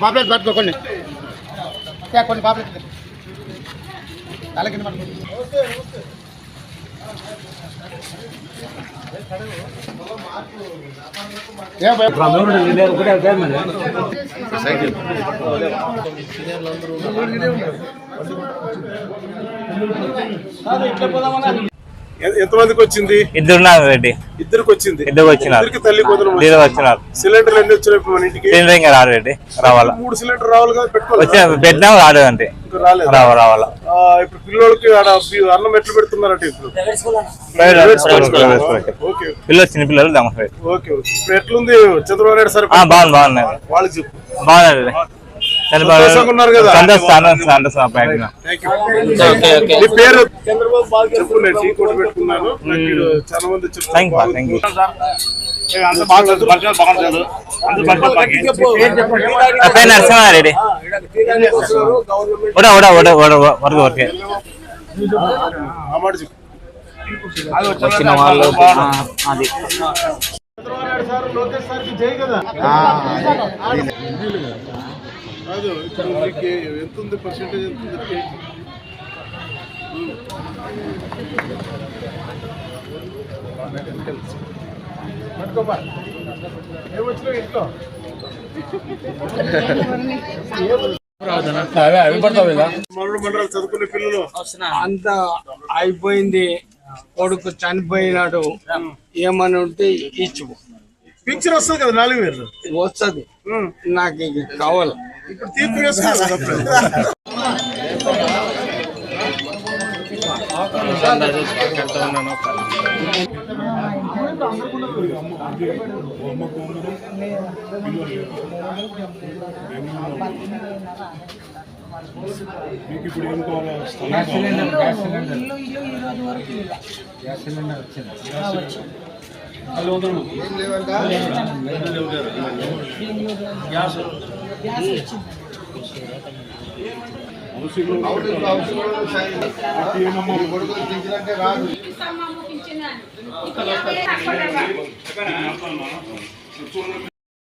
పాపలెట్ పట్టుకోండి కొన్ని పాపలెట్ అలాగే ఎంతమందికి వచ్చింది? ఇద్దరున్నారు రెడ్డి. ఇద్దరికి వచ్చింది. ఇద్దరు వచ్చినారు. తల్లి కూతురు వచ్చినారు. సిలిండర్లు ఎన్ని వచ్చినాయి మన ఇంటికి? సిలిండర్ ఇంకా రాదు రెడ్డి. రావాలా? 3 సిలిండర్ రావాలి కదా. పెట్టినా రాలేదు అంతే. రావాలా? ఇప్పుడు పిల్లలకి అన్నం ఎట్లా పెడుతున్నారంటే ఇప్పుడు పిల్లలు చిన్న పిల్లలు ఇప్పుడు ఎట్లుంది చంద్రబాబు నాయుడు సార్? బాగున్నాయి. వాళ్ళకి చెప్పు. బాగున్నాయి. పేరు చెప్పు. నేను టీ కొట్టు పెట్టుకున్నాను. చాలా మంది నరసింహారెడ్డి వచ్చిన వాళ్ళు అది కాదు. ఇప్పుడు మీకు ఎంత ఉంది? పర్సెంటేజ్ ఎంత ఉంది? ఏమొచ్చినా ఇంట్లో మండలాలు చదువుకునే పిల్లలు అంతా అయిపోయింది. కొడుకు చనిపోయినాడు. ఏమని ఉంటే ఇచ్చు పింఛన్ వస్తుంది కదా 4000 వస్తుంది. నాకు కావాలి. ఇప్పుడు తీర్పు వేస్తున్నారు. మీకు ఇప్పుడు ఏం కావాలి? గ్యాస్ సిలిండర్ వచ్చింది. గ్యాస్